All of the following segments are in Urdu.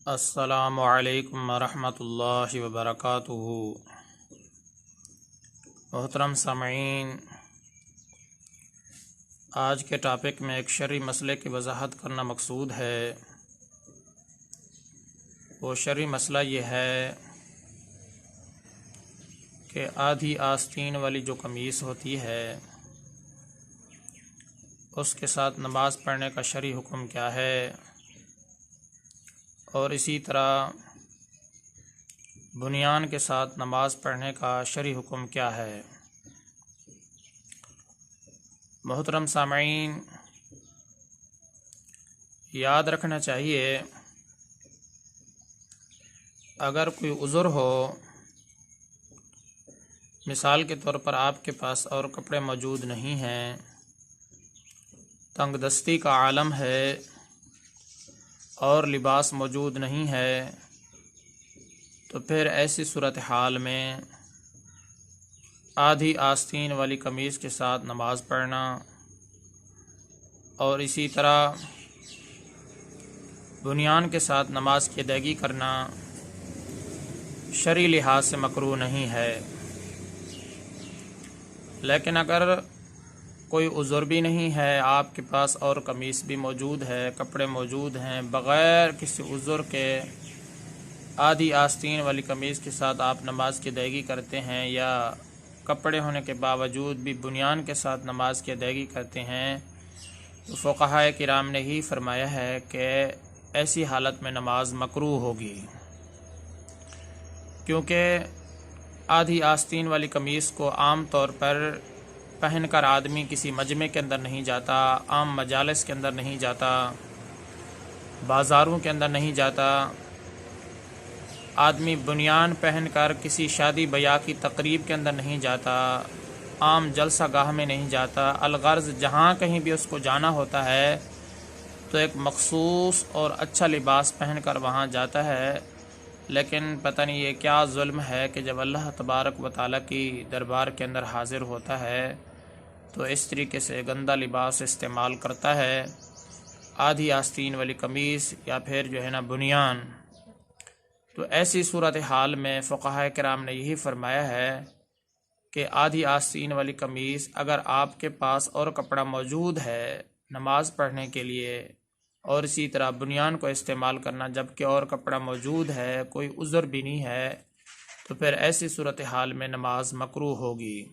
السلام علیکم ورحمۃ اللہ وبرکاتہ۔ محترم سامعین، آج کے ٹاپک میں ایک شرعی مسئلے کی وضاحت کرنا مقصود ہے۔ وہ شرعی مسئلہ یہ ہے کہ آدھی آستین والی جو قمیص ہوتی ہے اس کے ساتھ نماز پڑھنے کا شرعی حکم کیا ہے، اور اسی طرح بنیان کے ساتھ نماز پڑھنے کا شرعی حکم کیا ہے۔ محترم سامعین، یاد رکھنا چاہیے اگر کوئی عذر ہو، مثال کے طور پر آپ کے پاس اور کپڑے موجود نہیں ہیں، تنگ دستی کا عالم ہے اور لباس موجود نہیں ہے، تو پھر ایسی صورتحال میں آدھی آستین والی قمیص کے ساتھ نماز پڑھنا اور اسی طرح بنیان کے ساتھ نماز کی ادائیگی کرنا شرعی لحاظ سے مکروہ نہیں ہے۔ لیکن اگر کوئی عذر بھی نہیں ہے، آپ کے پاس اور قمیص بھی موجود ہے، کپڑے موجود ہیں، بغیر کسی عذر کے آدھی آستین والی قمیص کے ساتھ آپ نماز کی ادائیگی کرتے ہیں، یا کپڑے ہونے کے باوجود بھی بنیان کے ساتھ نماز کی ادائیگی کرتے ہیں، تو فقہائے کرام نے ہی فرمایا ہے کہ ایسی حالت میں نماز مکروہ ہوگی، کیونکہ آدھی آستین والی قمیص کو عام طور پر پہن کر آدمی کسی مجمع کے اندر نہیں جاتا، عام مجالس کے اندر نہیں جاتا، بازاروں کے اندر نہیں جاتا۔ آدمی بنیان پہن کر کسی شادی بیاہ کی تقریب کے اندر نہیں جاتا، عام جلسہ گاہ میں نہیں جاتا۔ الغرض جہاں کہیں بھی اس کو جانا ہوتا ہے تو ایک مخصوص اور اچھا لباس پہن کر وہاں جاتا ہے۔ لیکن پتہ نہیں یہ کیا ظلم ہے کہ جب اللہ تبارک و تعالیٰ کی دربار کے اندر حاضر ہوتا ہے تو اس طریقے سے گندا لباس استعمال کرتا ہے، آدھی آستین والی قمیص یا پھر جو ہے نا بنیان۔ تو ایسی صورتحال میں فقہائے کرام نے یہی فرمایا ہے کہ آدھی آستین والی قمیص اگر آپ کے پاس اور کپڑا موجود ہے نماز پڑھنے کے لیے، اور اسی طرح بنیان کو استعمال کرنا جبکہ اور کپڑا موجود ہے، کوئی عذر بھی نہیں ہے، تو پھر ایسی صورتحال میں نماز مکروہ ہوگی۔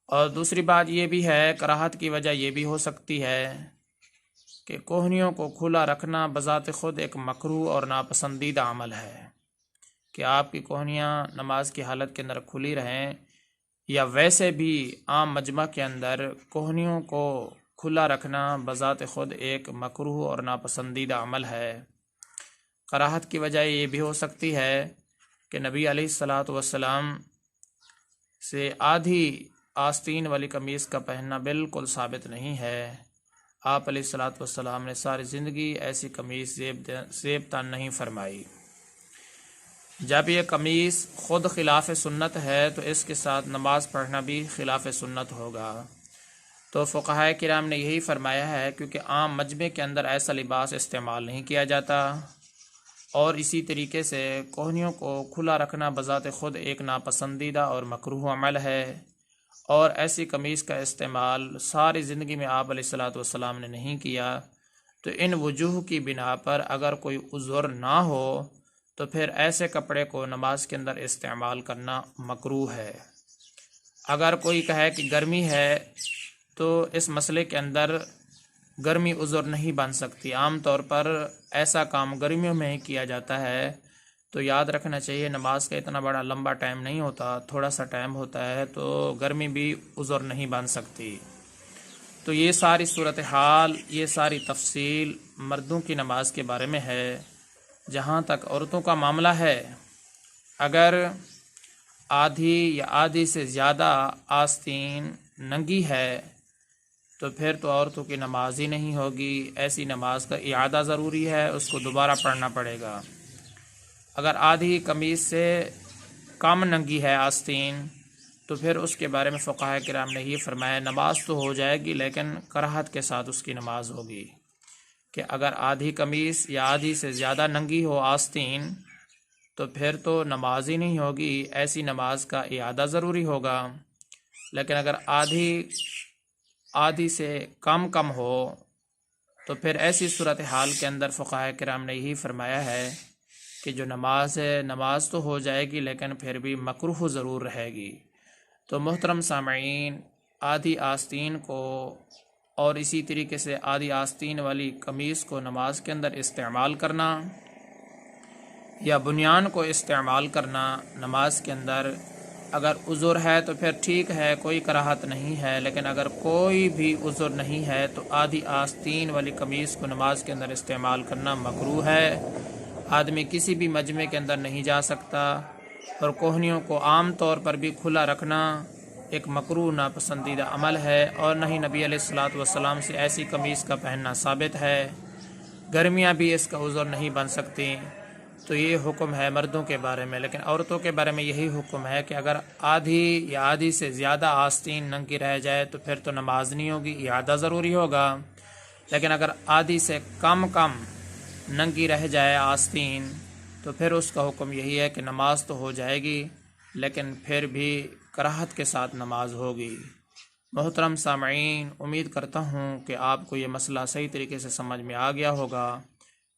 اور دوسری بات یہ بھی ہے، کراہت کی وجہ یہ بھی ہو سکتی ہے کہ کوہنیوں کو کھلا رکھنا بذات خود ایک مکروہ اور ناپسندیدہ عمل ہے، کہ آپ کی کوہنیاں نماز کی حالت کے اندر کھلی رہیں، یا ویسے بھی عام مجمع کے اندر کوہنیوں کو کھلا رکھنا بذات خود ایک مکروہ اور ناپسندیدہ عمل ہے۔ کراہت کی وجہ یہ بھی ہو سکتی ہے کہ نبی علیہ الصلاۃ والسلام سے آدھی آستین والی قمیص کا پہننا بالکل ثابت نہیں ہے۔ آپ علیہ الصلاۃ والسلام نے ساری زندگی ایسی قمیص زیب تن نہیں فرمائی۔ جب یہ قمیص خود خلاف سنت ہے تو اس کے ساتھ نماز پڑھنا بھی خلاف سنت ہوگا۔ تو فقہائے کرام نے یہی فرمایا ہے کیونکہ عام مجمع کے اندر ایسا لباس استعمال نہیں کیا جاتا، اور اسی طریقے سے کوہنیوں کو کھلا رکھنا بذات خود ایک ناپسندیدہ اور مکروہ عمل ہے، اور ایسی قمیص کا استعمال ساری زندگی میں آپ علیہ الصلاۃ والسلام نے نہیں کیا۔ تو ان وجوہ کی بنا پر اگر کوئی عذر نہ ہو تو پھر ایسے کپڑے کو نماز کے اندر استعمال کرنا مکروہ ہے۔ اگر کوئی کہے کہ گرمی ہے تو اس مسئلے کے اندر گرمی عذر نہیں بن سکتی، عام طور پر ایسا کام گرمیوں میں ہی کیا جاتا ہے، تو یاد رکھنا چاہیے نماز کا اتنا بڑا لمبا ٹائم نہیں ہوتا، تھوڑا سا ٹائم ہوتا ہے، تو گرمی بھی عذر نہیں بن سکتی۔ تو یہ ساری صورتحال، یہ ساری تفصیل مردوں کی نماز کے بارے میں ہے۔ جہاں تک عورتوں کا معاملہ ہے، اگر آدھی یا آدھی سے زیادہ آستین ننگی ہے تو پھر تو عورتوں کی نماز ہی نہیں ہوگی، ایسی نماز کا اعادہ ضروری ہے، اس کو دوبارہ پڑھنا پڑے گا۔ اگر آدھی قمیص سے کم ننگی ہے آستین تو پھر اس کے بارے میں فقہائے کرام نے یہ فرمایا نماز تو ہو جائے گی لیکن کراہت کے ساتھ اس کی نماز ہوگی، کہ اگر آدھی قمیص یا آدھی سے زیادہ ننگی ہو آستین تو پھر تو نماز ہی نہیں ہوگی، ایسی نماز کا اعادہ ضروری ہوگا۔ لیکن اگر آدھی سے کم ہو تو پھر ایسی صورتحال کے اندر فقہاء کرام نے یہی فرمایا ہے کہ جو نماز ہے نماز تو ہو جائے گی لیکن پھر بھی مکروہ ضرور رہے گی۔ تو محترم سامعین، آدھی آستین کو اور اسی طریقے سے آدھی آستین والی قمیص کو نماز کے اندر استعمال کرنا یا بنیان کو استعمال کرنا نماز کے اندر، اگر عذر ہے تو پھر ٹھیک ہے، کوئی کراہت نہیں ہے، لیکن اگر کوئی بھی عذر نہیں ہے تو آدھی آستین والی قمیص کو نماز کے اندر استعمال کرنا مکروہ ہے۔ آدمی کسی بھی مجمع کے اندر نہیں جا سکتا، اور کوہنیوں کو عام طور پر بھی کھلا رکھنا ایک مکروہ ناپسندیدہ عمل ہے، اور نہ ہی نبی علیہ الصلاۃ والسلام سے ایسی قمیص کا پہننا ثابت ہے۔ گرمیاں بھی اس کا عذر نہیں بن سکتی۔ تو یہ حکم ہے مردوں کے بارے میں، لیکن عورتوں کے بارے میں یہی حکم ہے کہ اگر آدھی یا آدھی سے زیادہ آستین ننگی رہ جائے تو پھر تو نماز نہیں ہوگی، اعادہ ضروری ہوگا۔ لیکن اگر آدھی سے کم ننگی رہ جائے آستین تو پھر اس کا حکم یہی ہے کہ نماز تو ہو جائے گی لیکن پھر بھی کراہت کے ساتھ نماز ہوگی۔ محترم سامعین، امید کرتا ہوں کہ آپ کو یہ مسئلہ صحیح طریقے سے سمجھ میں آ گیا ہوگا۔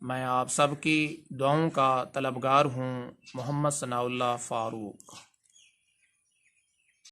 میں آپ سب کی دعاؤں کا طلبگار ہوں۔ محمد ثناء اللہ فاروق۔